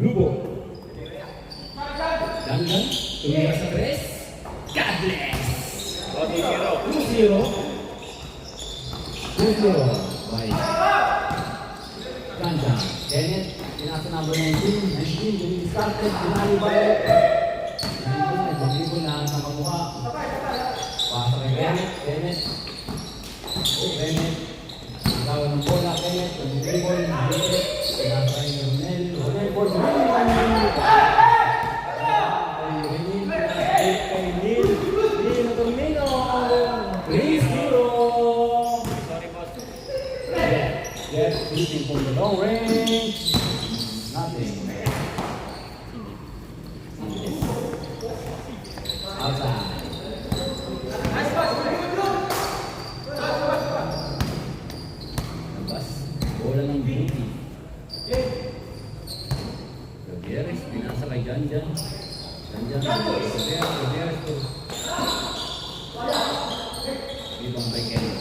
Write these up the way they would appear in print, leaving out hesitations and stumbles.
Lubo. Dandan, tumira sa press. God bless! 2-0. 2-0. By Dandan. Kenneth, pinasa number 19. 19, started, pinali ba? 19, nag-dribble na sa kamukha. Pasa kay Kenneth. Kenneth. Kenneth. Nagawa ng bola. Kenneth, nag-dribble. Pinasa kay Ronel. Ronel, for the shooting from the long range. Nothing. Outside. Labas. Bola ng beauty. Gutierrez, pinasa kay Janjan. Janjan, Gutierrez to. Ibang kay Kelly.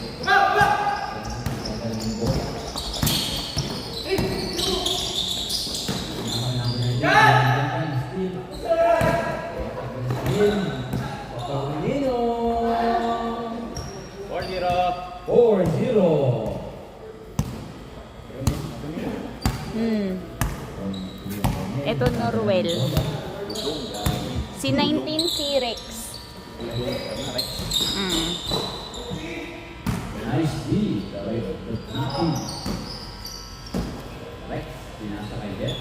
Ito Norwell. Si 19 si Rex. Nice D. Rex, pinasa kay Jet.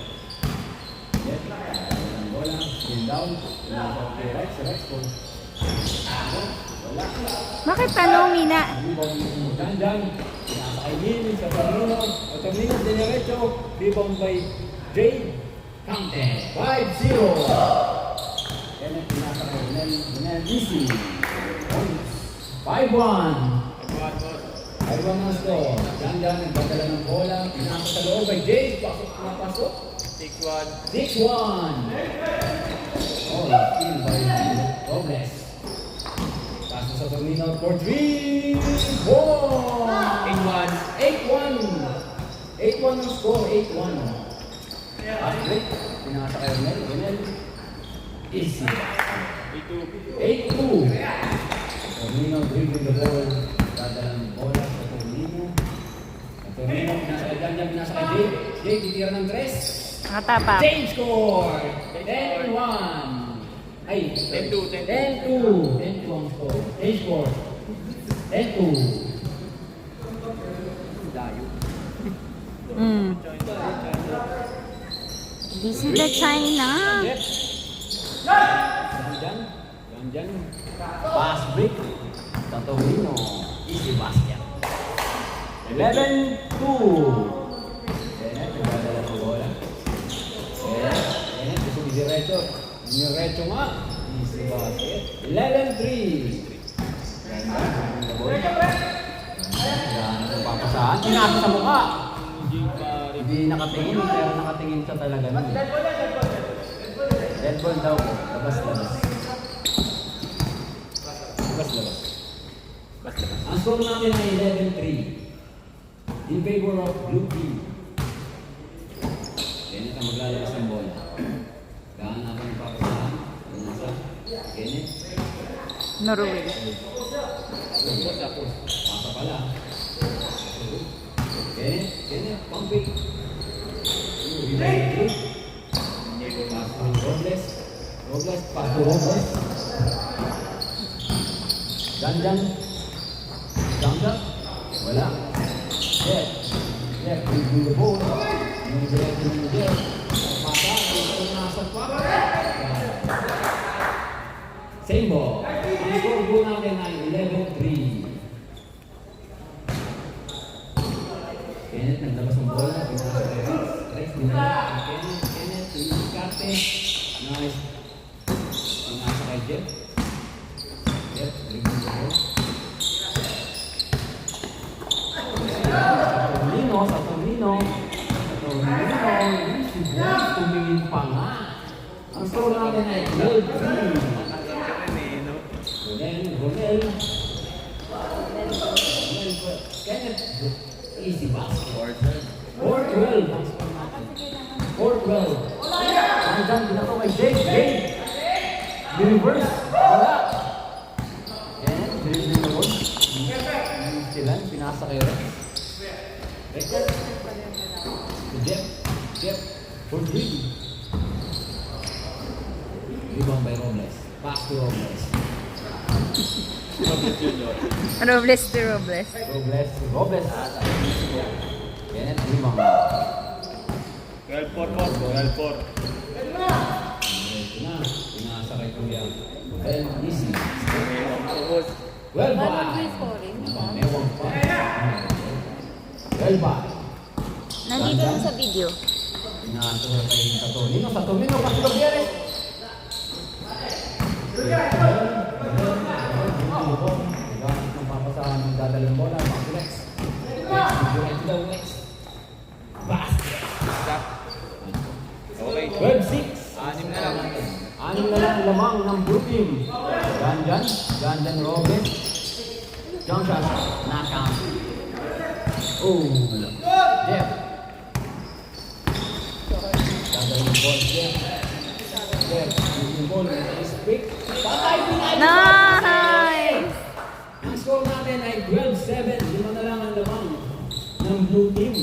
Jet, ang bola, spin down. Pinasa kay Rex. Rex po. Wala. Bakit tanong, Mina? Dandan, pinasa kay Nini sa Pamino. At Pamino, dinerecho. Rebound by Jade. Counted. 5-0. Kenneth, pinasa kay Ronel. Easy. 5-1. 5-1 ang score. Dandan, nagpadala ng bola. Pinasa sa loob by Jade. Pasok na pasok. 6-1. 6-1. Oh, steal by Robles. Paso sa Pamino for 3. 4. 8-1. 8-1. 8-1 ang score. 8-1. Patrick, pinasa kay Ronel. Easy. 8-2. Tornino dribbling the ball. Dadala ng bola sa Tornino. Tornino, pinasa kay Janjan, pinasa kay Jade. Jade, titira ng 3. Nakatapak. Jade score! 10-1. Ay, 10-2. 10-2. 10-2 ang score. Jade score. 10-2. Di sila China. Janjan. Pass break. Tornino. Easy basket. 11-2. Kenneth, nagdadala ng bola. Kenneth, gusto diretso. Diretso nga. Easy basket. 11-3. Papasahan. Pinasa sa mukha. Hindi nakatingin, pero nakatingin siya talaga nun. Dead ball daw po. Labas. Ang score natin ay 11-3. In favor of blue team. Kenneth ang maglalabas ng bola. Gaan natin ang papasahan. Kenneth. Norwell. Pasa pala. Kenneth, pumping. Robles, paso Robles. Janjan. Wala. Jet, review the ball. Yung direct yung Jet. Pasa, yung nasa pa. Same ball. Ang score po natin ay 11-3. Kenneth, naglabas ng bola. Rex, dinala. Kenneth, tumisikate. Nice. Ang nasa kay Jet. Jet, review the ball. Sa Tornino. Si Boss, tumingin pa nga. Ang score natin ay 12-3. Ronel. Kenneth, easy basket. 4-12. 4-12. Reverse. Wala. And dribbling the ball. Sila, pinasa kay Rex. Rex. To Jeff. Jeff. For three. Rebound by Robles. Pass to Robles. Robles to Robles. Robles. Robles. Kenneth rebound. 12-4 boss. 12-4. Ito na. Pinasa kay Kuya. Well, easy. Boss. Well, bye. Mewang pa. Well, bye. Nandito na sa video. Pinasa kay Saturnino. Saturnino, kasi Gutierrez. Gamit ng papasahan ng dadalang bola. Back to Lex. Lex, daw Lex. Basket. Stop. Okay. 12-6. Anim na lang. Anim na lang lamang ng blue team. Ganjan Robin. Jump shot. Knockout. Oh. Jeff. Dadalang ball. Jeff. Jeff. Yung ball. Is pick. Patay pinay. Nice! Ang score natin ay 12-7. Lima na lang ang lamang ng blue team.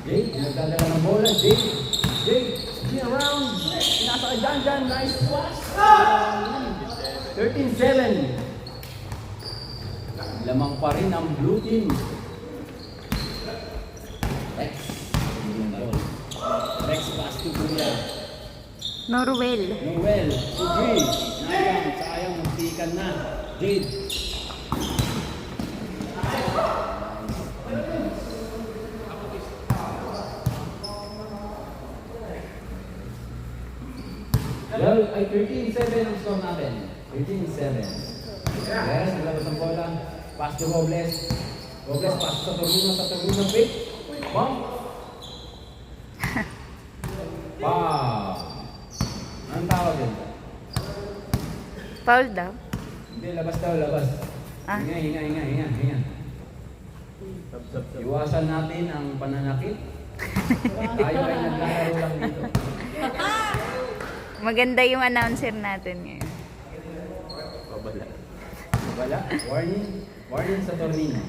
Jake, nagdadala ng bola. Jake, spin around. Pinasa ka dyan. Nice pass. 13-7. Lamang pa rin ang blue team. Rex. Rex pass to Kuya. Norwell. Noel. To Jade. Sayang. Magtikan na. Jade. Well, ay 13-7 ang score natin. 13-7. Yes, nalabas ang bola. Pass to Robles. Robles, pass sa Torino. Sa Torino, pick. Bump. Wow. Anong tawag din? Foul daw. Hindi, labas daw, labas. Ah. Hinga. Iwasan natin ang pananakit. Tayo ay naglalaro lang dito. Maganda yung announcer natin ngayon. Wala. Warning sa Tornino.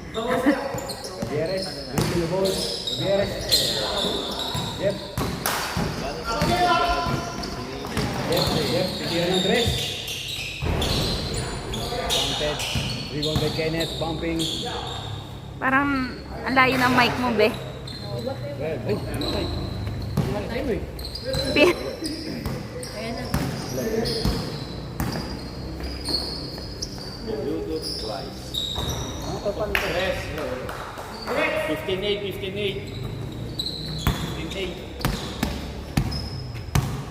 Gutierrez, Ruben Ball. Gutierrez. Jeff. Titira ng dress. Bumped. Rebound by Kenneth. Bumping. Parang ang layo ng mic mo, be. Well, Pi- Bluetooth twice. 15-8.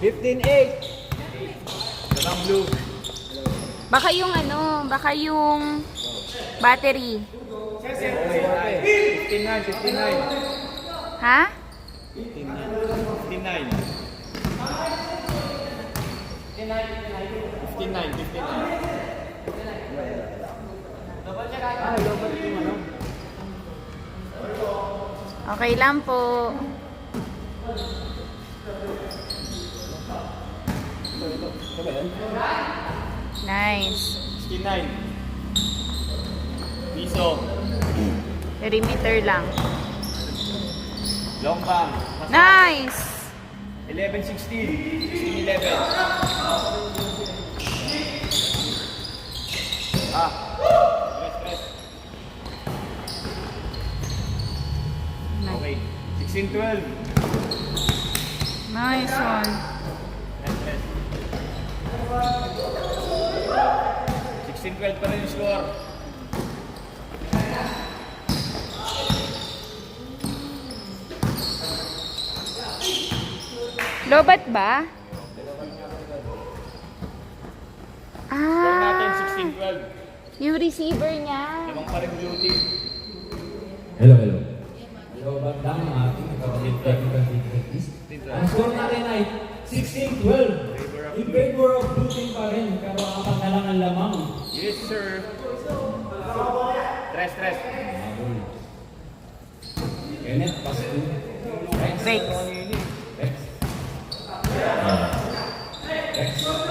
15-8. Dalang blue. baka yung battery. 59. Ha? 59. Okay lang po. Nice. 69. Piso. Perimeter lang. Long bang. Nice! 11-16. 16-11. Press. Nice. Okay. 16-12. Nice one. Press. 16-12 pa rin yung score. Lobat ba? Score natin Ah, 16-12. yung receiver niya. Lamang pa rin blue team. Hello. Hello, Bagdang, ating nagkakalit technical difficulties. Ang score natin ay 16-12. In favor of blue team pa rin, pero apat na lang ang lamang. Yes, sir. Tres. Kenneth, pass to Rex. Rex. Rex.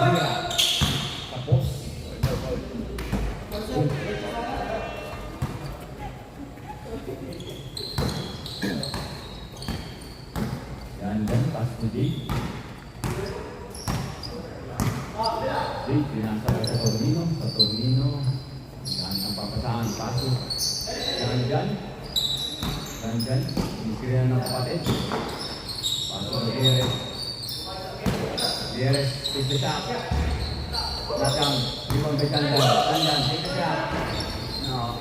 Hira. Tapos. Yan, pass to Jake. Jake, pinasa ka sa Tornino. Sa Tornino. Yan ang papasahan, paso. Yan. Iniskrina ng kapatid. Paso ng Gutierrez. Gutierrez, take the shot. Nakang, limang kay Tandan, take the shot. No.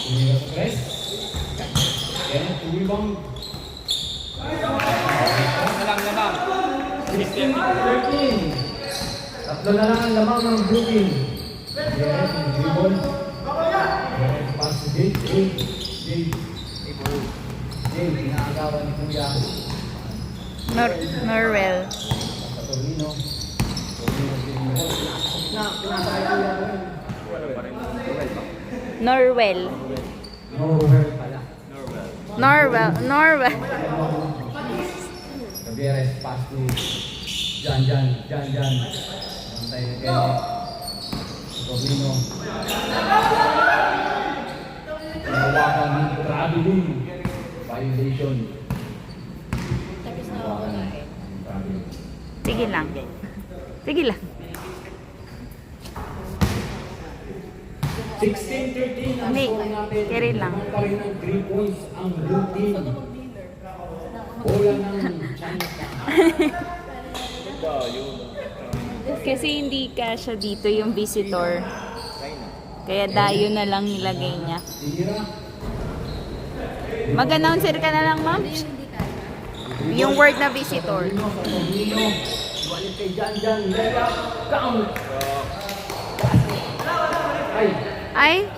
Tumira sa press. Kenneth, tumibang. Lang naman. 16-13. Tatlo na lang ang lamang ng blue team. Yes, yung dribble. Yes, pass to Jake. Jake, inaagawan ni Kuya. Norwell. Sa Tornino. Pinasakay Kuya ko yun. Norwell. Norwell pala. Norwell. Gutierrez, pass to Jan. Antay ni Kenneth. Tornino. Pinawakan ng traveling. Violation. Pinawakan ng traveling. Sige lang. 16-13 ang Hindi, score natin. carry lang. Naman pa rin ng 3 points ang blue team. Bola ng Chinatown. Kasi hindi kasya dito yung visitor. Kaya dayo na lang nilagay niya. Tira. Mag-announcer ka na lang, ma'am. Yung word na visitor. Tornino. Balik kay Jan. Layup. Count. Ay.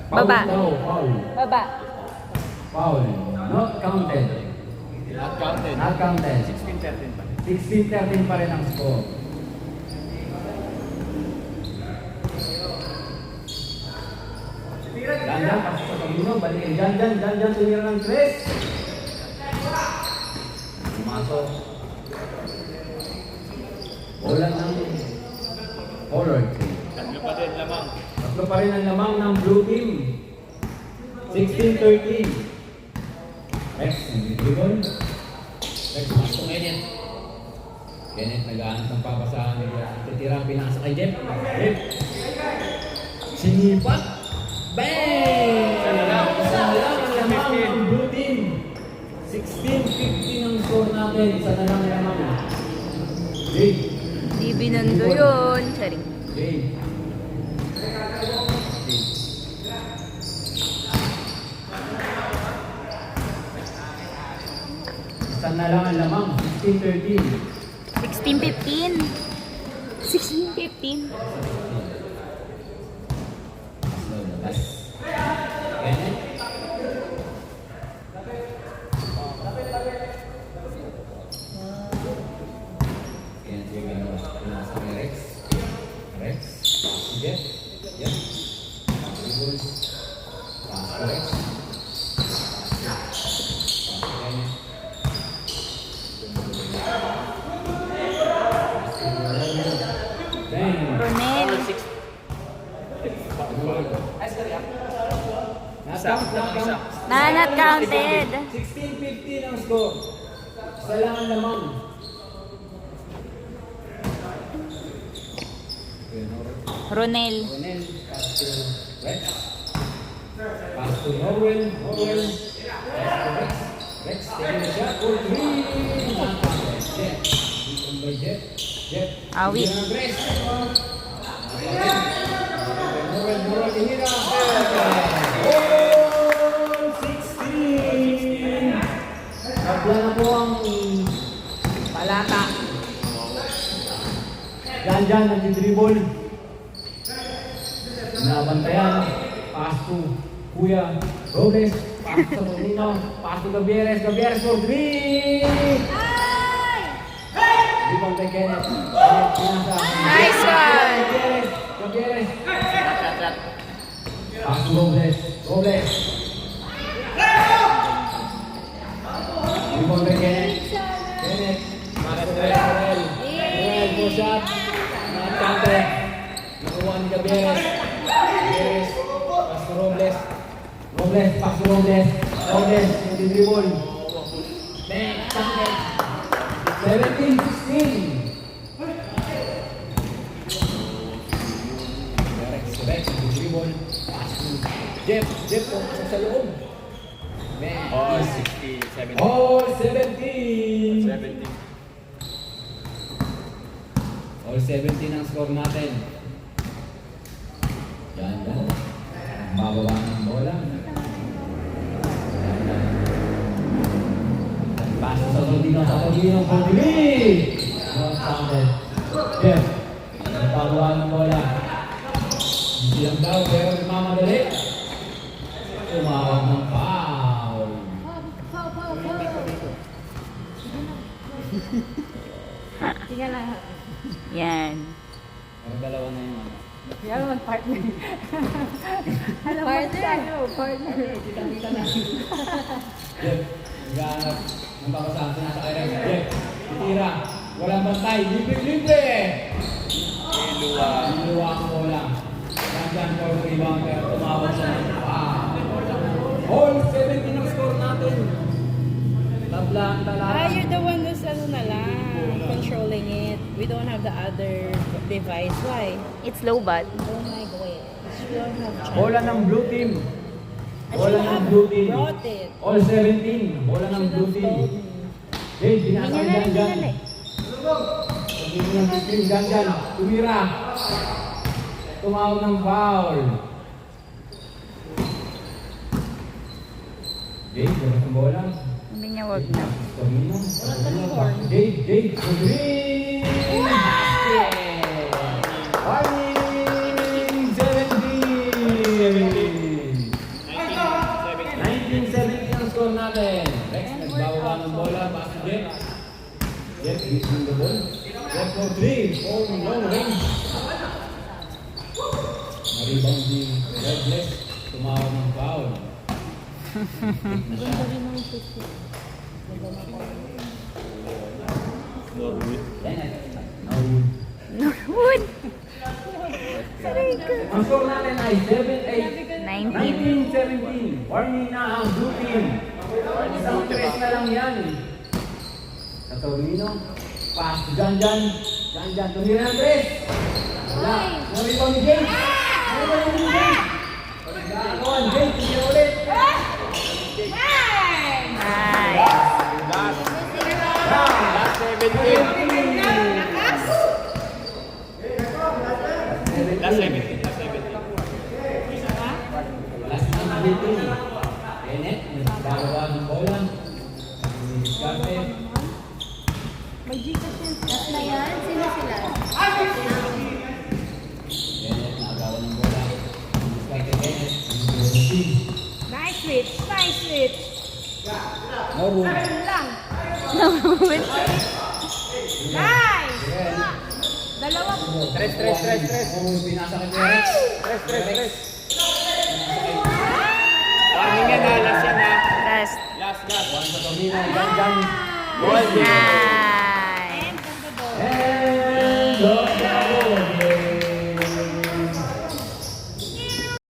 Baba. Foul. Baba. Foul. Not counted. Not counted. 16-13 pa. 16-13 pa rin ang score. Jan, pasok sa Tornino. Balik kay Jan. Tumira ng 3. Pumasok. Bola ng Pollard. Tatlo pa rin ang lamang ng blue team. 16-13. Rex, nag-dribble. Rex, pasok Kenneth. Kenneth, nag-aanap ng papasahan. Titira, pinasa kay Jeff. Sinipat. Bang! Isa na lang ang lamang ng blue team. 16-15 ang score natin. Isa na lang ang lamang. Jake. Di binundo yun. Sorry. Jake. Isa na lang ang lamang. 16-13. 16-15. 16-15. Kenneth. Kenneth yung pinasa kay Rex. Rex. Sige. Yan. Dribble. Pass to Rex. Pass to Kenneth. Bang. Ronel. Not counted. 16-15 ang score. Isa lang ang lamang. Ronel. Ronel, pass to Rex. Pass to Norwell. Rex to Rex. Rex taking a shot for 3. Jeff. Beaten by Jeff. Awi. Bigyan ng Rex. Norwell, tinira. Goal! 16! Nagla na po ang palata. Jan, nag-dribble. Nabantayan. Pass to Kuya Robles. Pass to Tornino. Pass to Gutierrez for 3! Rebound kay Kenneth. Nice one! Gutierrez. Pass to Robles. Rebound kay Double shot. Not counted. Nakuha ni Gabieres. Gabieres. Pass to Robles. Robles. Pass to Robles. Robles. Hindi dribble. Next. Counted. 17-16. Rex. Hindi dribble. Pass to Jeff. Jeff. Sa loob. All 60, 70. All 17. 70. All 17 ang score natin. Yan. Bababa ng bola. Paso sa Tordino. Not counted. Jeff. Bababa ng bola. Hindi lang daw, pero mamadali. Tumawag ng foul. Sige lang. Yan. Ang dalawa na yung ano. Yan naman partner. Alam mo tayo, partner. Kita na. Jeff, naghahanap ng babasahan sa nasa kaya. Jeff, titira. Walang bantay. Libre! Niluwa ang bola. Nandiyan for rebound pero tumawag siya ng foul. All 17 ang score natin. Tabla ang talata. You're the one who's na lang, controlling it. We don't have the other device. Why? It's low bat. Oh my gosh. We don't have chance. Bola ng blue team. I Bola should ng have blue team. brought it. All 17. Bola ng blue Should have team. told me. Jade, binasa Hindi dyan dyan. na. Pagkili ng screen, dyan dyan. Tumira. Tumawag ng foul. Jade, labas ang bola. Sabi niya wag na. Torino. Jade, the green. Warning, 17. 19-17 ang score natin. Rex, nagbawa ng bola. Pass to Jeff. Jeff, hitting the ball. Jeff for 3. Oh, long range. Na-rebound si Redless. Tumawag ng foul. Norwood. Norwood. Norwood. Ang score natin ay 7-8. 19. 19-17. Warning na ang blue team. Isang tres na lang yan. Sa Torino. Pass to Janjan. Janjan, tumira ng tres. Wala. Narito ni James. Narito ni James. Gagawan, James. Hindi ulit. Last 17. Last 17. Last na ang blue team. Bennett. Nagbawa ng bola. Diskarte. May Gcash yun. Last na yan? Sino sila? Bennett nakagawa ng bola. Diskarte Bennett. Team. Nice switch. Nice switch. Norwood. Ayun lang. Norwood. Nice! Dalawa po. Tres. Norwood, pinasa kay Rex. Tres. Warning yan ha. Last yan ha. Last. Last. Juan sa Torino. Janjan. Ball. Ah.